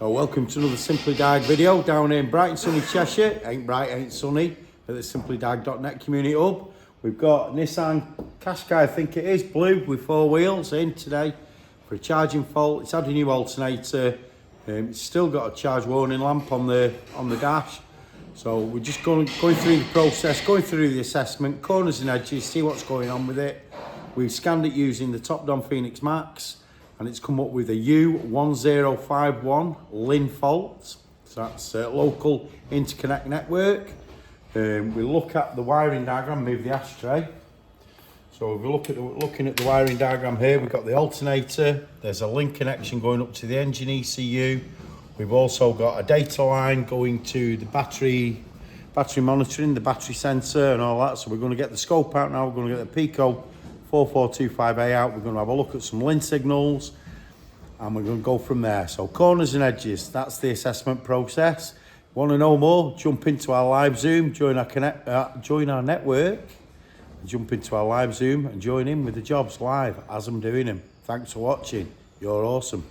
So welcome to another Simply Diag video down here in bright and sunny Cheshire. Ain't bright, ain't sunny, at the simplydiag.net community hub. We've got Nissan Qashqai, I think it is, blue with 4 wheels in today for a charging fault. It's had a new alternator. It's still got a charge warning lamp on the dash. So we're just going through the process, going through the assessment, corners and edges, see what's going on with it. We've scanned it using the Topdon Phoenix Max, and it's come up with a U1051 LIN fault. So that's a local interconnect network. We look at the wiring diagram, move the ashtray. So if we looking at the wiring diagram here, we've got the alternator, there's a link connection going up to the engine ECU. We've also got a data line going to the battery monitoring, the battery sensor and all that. So we're going to get the scope out now, we're going to get the Pico 4425A out, we're going to have a look at some LIN signals and we're going to go from there. So corners and edges, that's the assessment process. Want to know more? Jump into our live Zoom, join our network, jump into our live Zoom and join in with the jobs live as I'm doing them. Thanks for watching, you're awesome.